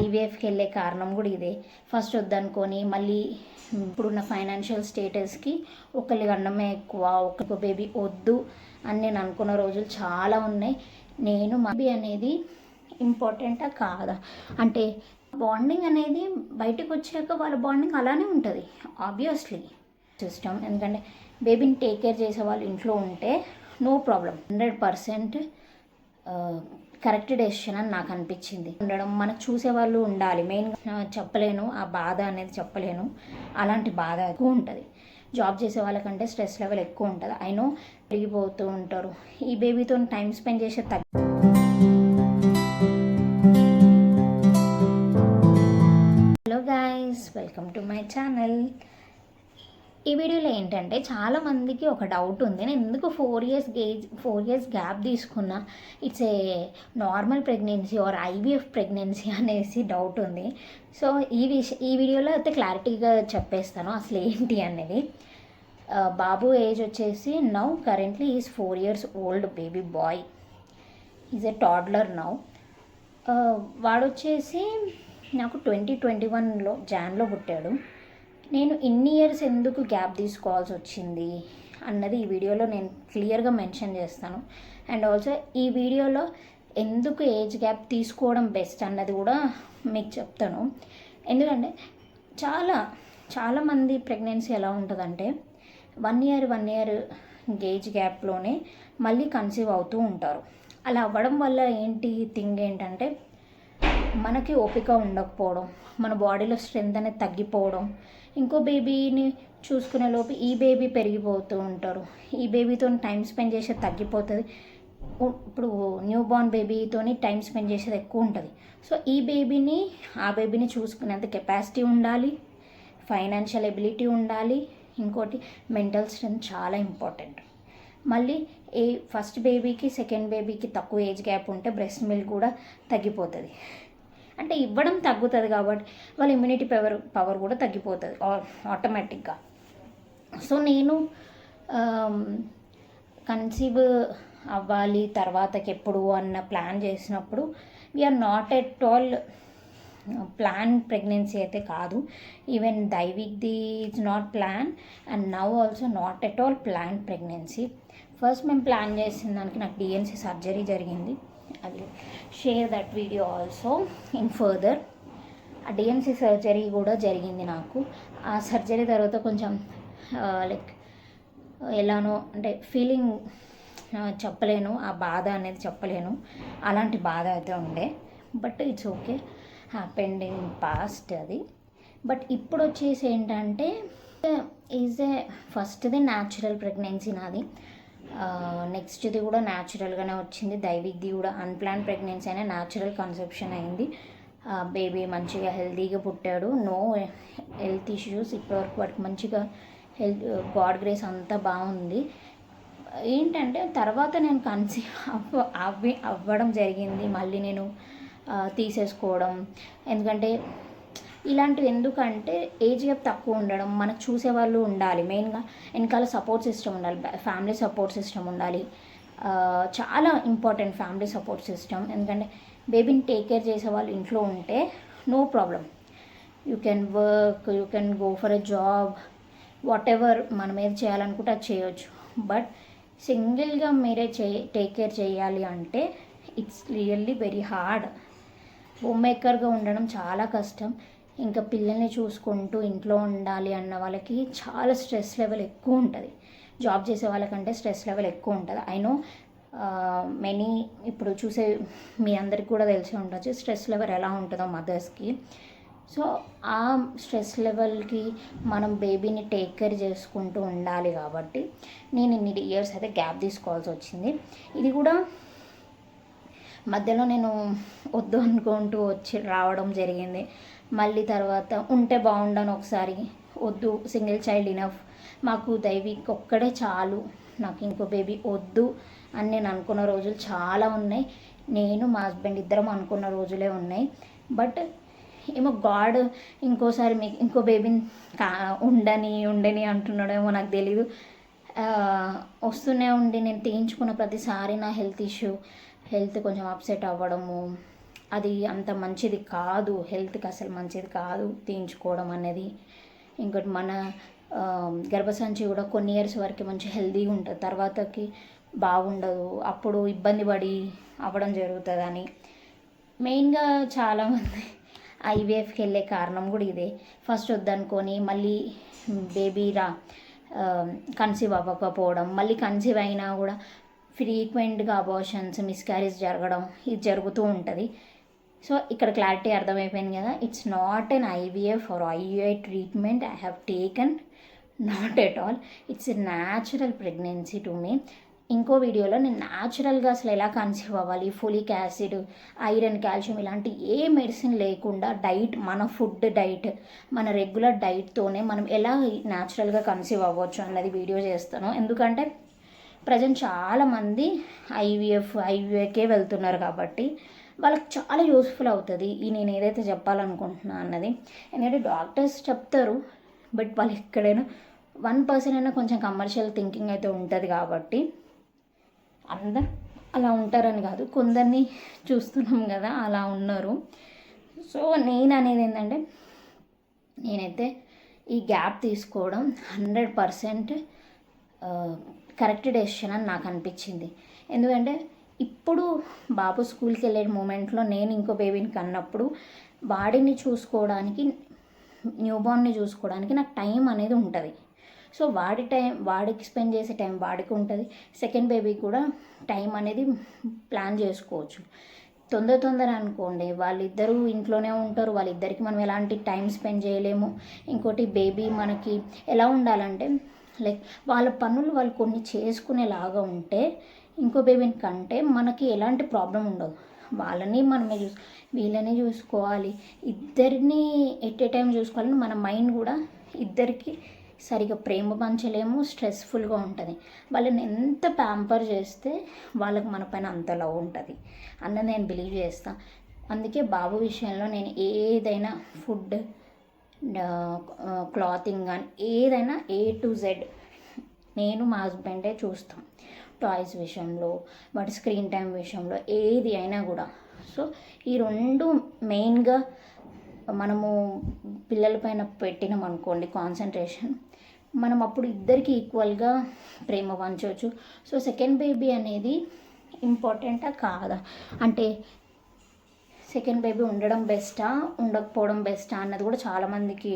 ఐవీఎఫ్కి వెళ్ళే కారణం కూడా ఇదే. ఫస్ట్ వద్దనుకొని మళ్ళీ ఇప్పుడున్న ఫైనాన్షియల్ స్టేటస్కి ఒకరికి అన్నమే ఎక్కువ, ఒక బేబీ వద్దు అని నేను అనుకున్న రోజులు చాలా ఉన్నాయి. నేను బేబీ అనేది ఇంపార్టెంటా కాదా అంటే బాండింగ్ అనేది బయటకు వచ్చాక వాళ్ళ బాండింగ్ అలానే ఉంటుంది ఆబ్వియస్లీ సిస్టమ్. ఎందుకంటే బేబీని టేక్ కేర్ చేసే వాళ్ళు ఇంట్లో ఉంటే నో ప్రాబ్లం, 100% కరెక్ట్ డెసిషన్ అని నాకు అనిపించింది. ఉండడం మనకు చూసేవాళ్ళు ఉండాలి మెయిన్గా. చెప్పలేను ఆ బాధ అనేది, చెప్పలేను. అలాంటి బాధ ఎక్కువ ఉంటుంది జాబ్ చేసే వాళ్ళకంటే. స్ట్రెస్ లెవెల్ ఎక్కువ ఉంటుంది. అయినో పెరిగిపోతూ ఉంటారు. ఈ బేబీతో టైం స్పెండ్ చేసే hello guys, welcome to my channel. ఈ వీడియోలో ఏంటంటే చాలామందికి ఒక డౌట్ ఉంది, నేను ఎందుకు 4 ఇయర్స్ గ్యాప్ తీసుకున్నా, it's a normal pregnancy or IVF pregnancy అనేసి డౌట్ ఉంది. సో ఈ వీడియోలో అయితే క్లారిటీగా చెప్పేస్తాను అసలు ఏంటి అనేది. బాబు ఏజ్ వచ్చేసి now currently is 4 years old baby boy, is a toddler now. వాడొచ్చేసి నాకు 2021 జాన్లో పుట్టాడు. నేను ఇన్ని ఇయర్స్ ఎందుకు గ్యాప్ తీసుకోవాల్సి వచ్చింది అన్నది ఈ వీడియోలో నేను క్లియర్గా మెన్షన్ చేస్తాను. అండ్ ఆల్సో ఈ వీడియోలో ఎందుకు ఏజ్ గ్యాప్ తీసుకోవడం బెస్ట్ అన్నది కూడా మీకు చెప్తాను. ఎందుకంటే చాలామంది ప్రెగ్నెన్సీ ఎలా ఉంటుందంటే 1 year ఏజ్ గ్యాప్లోనే మళ్ళీ కన్సీవ్ అవుతూ ఉంటారు. అలా అవ్వడం వల్ల థింగ్ ఏంటంటే మనకి ఓపిక ఉండకపోవడం, మన బాడీలో స్ట్రెంత్ అనేది తగ్గిపోవడం, ఇంకో బేబీని చూసుకునే లోపు ఈ బేబీ పెరిగిపోతూ ఉంటారు. ఈ బేబీతో టైం స్పెండ్ చేసేది తగ్గిపోతుంది. ఇప్పుడు న్యూ బార్న్ బేబీతో టైం స్పెండ్ చేసేది ఎక్కువ ఉంటుంది. సో ఈ ఆ బేబీని చూసుకునేంత కెపాసిటీ ఉండాలి, ఫైనాన్షియల్ ఎబిలిటీ ఉండాలి, ఇంకోటి మెంటల్ స్ట్రెంత్ చాలా ఇంపార్టెంట్. మళ్ళీ ఫస్ట్ బేబీకి సెకండ్ బేబీకి తక్కువ ఏజ్ గ్యాప్ ఉంటే బ్రెస్ట్ మిల్క్ కూడా తగ్గిపోతుంది. అంటే ఇవ్వడం తగ్గుతుంది కాబట్టి వాళ్ళ ఇమ్యూనిటీ పవర్ కూడా తగ్గిపోతుంది ఆటోమేటిక్గా. సో నేను కన్సీవ్ అవ్వాలి తర్వాతకి ఎప్పుడు అన్న ప్లాన్ చేసినప్పుడు we're not at all plan pregnancy అయితే కాదు. ఈవెన్ దైవిక్ది is not plan and now also not at all plan pregnancy. First మేము ప్లాన్ చేసిన దానికి నాకు డిఎన్సీ సర్జరీ జరిగింది. అది share that video also in further. ఆ డిఎన్సీ సర్జరీ కూడా జరిగింది నాకు. ఆ సర్జరీ తర్వాత కొంచెం లైక్ ఎలానో అంటే ఫీలింగ్ చెప్పలేను, ఆ బాధ అనేది చెప్పలేను. అలాంటి బాధ అయితే ఉండే, but it's okay, happened in past అది. బట్ ఇప్పుడు వచ్చేసి ఏంటంటే ఫస్ట్ది న్యాచురల్ ప్రెగ్నెన్సీ నాది, నెక్స్ట్ది కూడా న్యాచురల్గానే వచ్చింది. దైవిక్ది కూడా అన్ప్లాన్ ప్రెగ్నెన్సీ అయినా న్యాచురల్ కన్సెప్షన్ అయింది. బేబీ మంచిగా హెల్తీగా పుట్టాడు, నో హెల్త్ ఇష్యూస్. ఇప్పటివరకు వాడికి మంచిగా గాడ్ గ్రేస్ అంతా బాగుంది. ఏంటంటే తర్వాత నేను కన్సీవ్ అవ్వడం జరిగింది, మళ్ళీ నేను తీసేసుకోవడం. ఎందుకంటే ఇలాంటివి ఎందుకంటే ఏజ్ గ్యాప్ తక్కువ ఉండడం, మనకు చూసేవాళ్ళు ఉండాలి మెయిన్గా, వెనకాల సపోర్ట్ సిస్టమ్ ఉండాలి, ఫ్యామిలీ సపోర్ట్ సిస్టమ్ ఉండాలి. చాలా ఇంపార్టెంట్ ఫ్యామిలీ సపోర్ట్ సిస్టమ్. ఎందుకంటే బేబీని టేక్ కేర్ చేసే వాళ్ళు ఇంట్లో ఉంటే no problem, you can work, you can go for a job, whatever మనం ఏది చేయాలనుకుంటే అది చేయొచ్చు. బట్ సింగిల్గా మీరే టేక్ కేర్ చేయాలి అంటే it's really very hard. Home మేకర్గా ఉండడం చాలా కష్టం. ఇంకా పిల్లల్ని చూసుకుంటూ ఇంట్లో ఉండాలి అన్న వాళ్ళకి చాలా స్ట్రెస్ లెవెల్ ఎక్కువ ఉంటుంది. జాబ్ చేసే వాళ్ళకంటే స్ట్రెస్ లెవెల్ ఎక్కువ ఉంటుంది. అయినో మెనీ ఇప్పుడు చూసే మీ అందరికి కూడా తెలిసి ఉండొచ్చు స్ట్రెస్ లెవెల్ ఎలా ఉంటుందో మదర్స్కి. సో ఆ స్ట్రెస్ లెవెల్కి మనం బేబీని టేక్ కేర్ చేసుకుంటూ ఉండాలి కాబట్టి నేను ఇన్ని ఇయర్స్ అయితే గ్యాప్ తీసుకోవాల్సి వచ్చింది. ఇది కూడా మధ్యలో నేను వద్దు అనుకుంటూ రావడం జరిగింది. మళ్ళీ తర్వాత ఉంటే బాగుండను, ఒకసారి వద్దు, సింగిల్ చైల్డ్ ఇనఫ్, మాకు దైవిక్ ఒక్కడే చాలు, నాకు ఇంకో బేబీ వద్దు అని నేను అనుకున్న రోజులు చాలా ఉన్నాయి. నేను మా హస్బెండ్ ఇద్దరం అనుకున్న రోజులే ఉన్నాయి. బట్ ఏమో గాడ్ ఇంకోసారి మీకు ఇంకో బేబీని ఉండని అంటున్నాడేమో నాకు తెలీదు. వస్తూనే ఉండి నేను తీయించుకున్న ప్రతిసారి నా హెల్త్ కొంచెం అప్సెట్ అవ్వడము, అది అంత మంచిది కాదు, హెల్త్కి అసలు మంచిది కాదు తీయించుకోవడం అనేది. ఇంకోటి మన గర్భసంచి కూడా కొన్ని ఇయర్స్ వరకు మంచి హెల్తీగా ఉంటుంది, తర్వాతకి బాగుండదు, అప్పుడు ఇబ్బంది పడి అవ్వడం జరుగుతుందని మెయిన్గా చాలామంది ఐవీఎఫ్కి వెళ్ళే కారణం కూడా ఇదే. ఫస్ట్ వద్దనుకొని మళ్ళీ బేబీ కన్సీవ్ అవ్వకపోవడం, మళ్ళీ కన్సీవ్ అయినా కూడా ఫ్రీక్వెంట్గా అబార్షన్స్, మిస్క్యారేజ్ జరగడం ఇది జరుగుతూ ఉంటుంది. సో ఇక్కడ క్లారిటీ అర్థమైపోయింది కదా. It's not an IVF or IUI treatment I have taken, not at all. It's a natural pregnancy to me. ఇంకో వీడియోలో నేను న్యాచురల్గా అసలు ఎలా కన్సీవ్ అవ్వాలి, ఫోలిక్ యాసిడ్, ఐరన్, కాల్షియం ఇలాంటి ఏ మెడిసిన్ లేకుండా డైట్, మన ఫుడ్ డైట్, మన రెగ్యులర్ డైట్తోనే మనం ఎలా న్యాచురల్గా కన్సీవ్ అవ్వచ్చు అన్నది వీడియో చేస్తాను. ఎందుకంటే ప్రజెంట్ చాలామంది ఐవీఐకే వెళ్తున్నారు కాబట్టి వాళ్ళకి చాలా యూస్ఫుల్ అవుతుంది ఈ నేను ఏదైతే చెప్పాలనుకుంటున్నా అన్నది. ఎందుకంటే డాక్టర్స్ చెప్తారు, బట్ వాళ్ళు ఎక్కడైనా 1% అయినా కొంచెం కమర్షియల్ థింకింగ్ అయితే ఉంటుంది కాబట్టి అందరు అలా ఉంటారని కాదు, కొందరిని చూస్తున్నాం కదా అలా ఉన్నారు. సో నేను అనేది ఏంటంటే నేనైతే ఈ గ్యాప్ తీసుకోవడం 100% కరెక్ట్ డెసిషన్ అని నాకు అనిపించింది. ఎందుకంటే ఇప్పుడు బాబు స్కూల్కి వెళ్ళే మూమెంట్లో నేను ఇంకో బేబీని కన్నప్పుడు వాడిని చూసుకోవడానికి, న్యూబార్న్ని చూసుకోవడానికి నాకు టైం అనేది ఉంటుంది. సో వాడికి స్పెండ్ చేసే టైం వాడికి ఉంటుంది, సెకండ్ బేబీకి కూడా టైం అనేది ప్లాన్ చేసుకోవచ్చు. తొందర అనుకోండి వాళ్ళిద్దరూ ఇంట్లోనే ఉంటారు, వాళ్ళిద్దరికి మనం ఎలాంటి టైం స్పెండ్ చేయలేము. ఇంకోటి బేబీ మనకి ఎలా ఉండాలంటే లైక్ వాళ్ళ పనులు వాళ్ళు కొన్ని చేసుకునేలాగా ఉంటే ఇంకో బేబీని కంటే మనకి ఎలాంటి ప్రాబ్లం ఉండదు. వాళ్ళని మనమే వీళ్ళని చూసుకోవాలి, ఇద్దరిని ఎట్ ఏ టైం చూసుకోవాలని మన మైండ్ కూడా ఇద్దరికి సరిగా ప్రేమ పంచలేము, స్ట్రెస్ఫుల్గా ఉంటుంది. వాళ్ళని ఎంత ప్యాంపర్ చేస్తే వాళ్ళకి మన పైన అంత లవ్ ఉంటుంది అన్నది నేను బిలీవ్ చేస్తాను. అందుకే బాబు విషయంలో నేను ఏదైనా ఫుడ్, క్లాతింగ్ కానీ ఏదైనా A to Z నేను మా హస్బెండే చూస్తాం. టాయ్స్ విషయంలో, వాటి స్క్రీన్ టైం విషయంలో ఏది అయినా కూడా. సో ఈ రెండు మెయిన్గా మనము పిల్లల పైన పెట్టినాం అనుకోండి కాన్సన్ట్రేషన్, మనం అప్పుడు ఇద్దరికి ఈక్వల్గా ప్రేమ పంచవచ్చు. సో సెకండ్ బేబీ అనేది ఇంపార్టెంటా కాదా అంటే సెకండ్ బేబీ ఉండడం బెస్టా ఉండకపోవడం బెస్టా అన్నది కూడా చాలామందికి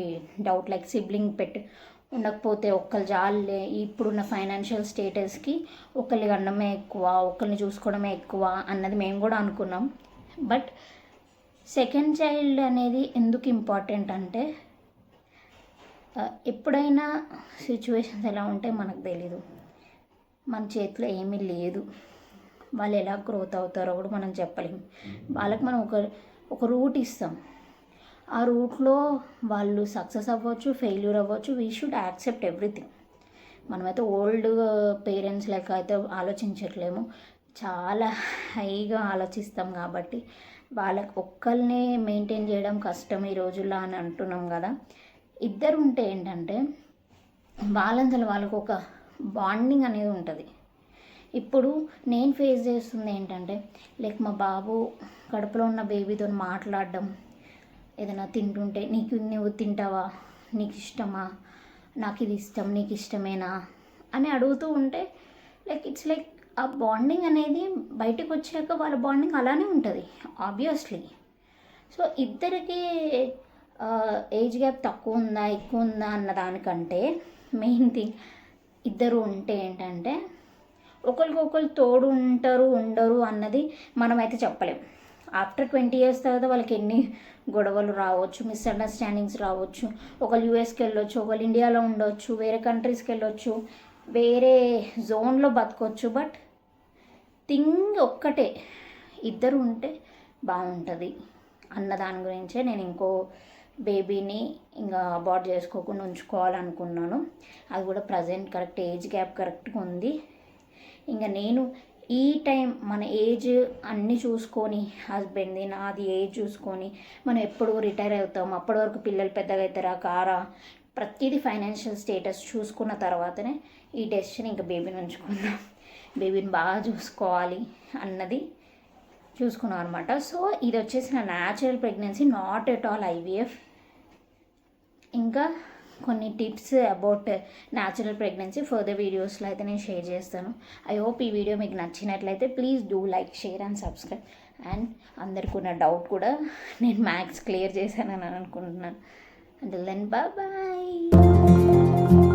డౌట్. లైక్ సిబ్లింగ్ ఉండకపోతే ఒక్కరు జాలే, ఇప్పుడున్న ఫైనాన్షియల్ స్టేటస్కి ఒకరికి అన్నమే ఎక్కువ, ఒకరిని చూసుకోవడమే ఎక్కువ అన్నది మేము కూడా అనుకున్నాం. బట్ సెకండ్ చైల్డ్ అనేది ఎందుకు ఇంపార్టెంట్ అంటే ఎప్పుడైనా సిచ్యువేషన్స్ ఎలా ఉంటే మనకు తెలీదు, మన చేతిలో ఏమీ లేదు, వాళ్ళు ఎలా గ్రోత్ అవుతారో కూడా మనం చెప్పలేము. వాళ్ళకి మనం ఒక రూట్ ఇస్తాం, ఆ రూట్లో వాళ్ళు సక్సెస్ అవ్వచ్చు, ఫెయిల్యూర్ అవ్వచ్చు. We should accept everything. మనమైతే ఓల్డ్ పేరెంట్స్ లెక్క అయితే ఆలోచించట్లేము, చాలా హైగా ఆలోచిస్తాం కాబట్టి వాళ్ళకి ఒక్కరినే మెయింటైన్ చేయడం కష్టం ఈ రోజుల్లో అని అంటున్నాం కదా. ఇద్దరు ఉంటే ఏంటంటే వాళ్ళంతలో వాళ్ళకు ఒక బాండింగ్ అనేది ఉంటుంది. ఇప్పుడు నేను ఫేస్ చేస్తుంది ఏంటంటే లైక్ మా బాబు కడుపులో ఉన్న బేబీతో మాట్లాడడం, ఏదైనా తింటుంటే నువ్వు తింటావా, నీకు ఇష్టమా, నాకు ఇది ఇష్టం, నీకు ఇష్టమేనా అని అడుగుతూ ఉంటే ఇట్స్ లైక్ ఆ బాండింగ్ అనేది బయటకు వచ్చాక వాళ్ళ బాండింగ్ అలానే ఉంటుంది ఆబ్వియస్లీ. సో ఇద్దరికి ఏజ్ గ్యాప్ తక్కువ ఉందా ఎక్కువ ఉందా అన్న దానికంటే మెయిన్ థింగ్ ఇద్దరు ఉంటే ఏంటంటే ఒకరికొకరు తోడు ఉంటారు ఉండరు అన్నది మనమైతే చెప్పలేం. ఆఫ్టర్ 20 years తర్వాత వాళ్ళకి ఎన్ని గొడవలు రావచ్చు, మిస్అండర్స్టాండింగ్స్ రావచ్చు. ఒకళ్ళు యూఎస్కి వెళ్ళొచ్చు, ఒకళ్ళు ఇండియాలో ఉండొచ్చు, వేరే కంట్రీస్కి వెళ్ళొచ్చు, వేరే జోన్లో బతకొచ్చు. బట్ థింగ్ ఒక్కటే, ఇద్దరు ఉంటే బాగుంటుంది అన్న దాని గురించే నేను ఇంకో బేబీని ఇంకా అబార్ట్ చేసుకోకుండా ఉంచుకోవాలనుకున్నాను. అది కూడా ప్రజెంట్ కరెక్ట్ ఏజ్ గ్యాప్ కరెక్ట్గా ఉంది. ఇంకా నేను ఈ టైం మన ఏజ్ అన్నీ చూసుకొని, హస్బెండ్ది నాది ఏజ్ చూసుకొని మనం ఎప్పుడు రిటైర్ అవుతాం, అప్పటి వరకు పిల్లలు పెద్దగా అవుతారా కారా, ప్రతిదీ ఫైనాన్షియల్ స్టేటస్ చూసుకున్న తర్వాతనే ఈ డెసిషన్ ఇంకా బేబీని ఉంచుకుందాం, బేబీని బాగా చూసుకోవాలి అన్నది చూసుకున్నాం అనమాట. సో ఇది వచ్చేసి నా natural pregnancy, not at all IVF. ఇంకా కొన్ని tips about natural pregnancy further వీడియోస్లో అయితే నేను షేర్ చేస్తాను. ఐ హోప్ ఈ వీడియో మీకు నచ్చినట్లయితే please do like, share and subscribe. And అందరికి ఉన్న డౌట్ కూడా నేను మ్యాథ్స్ క్లియర్ చేశానని అనుకుంటున్నాను. Until then, bye bye.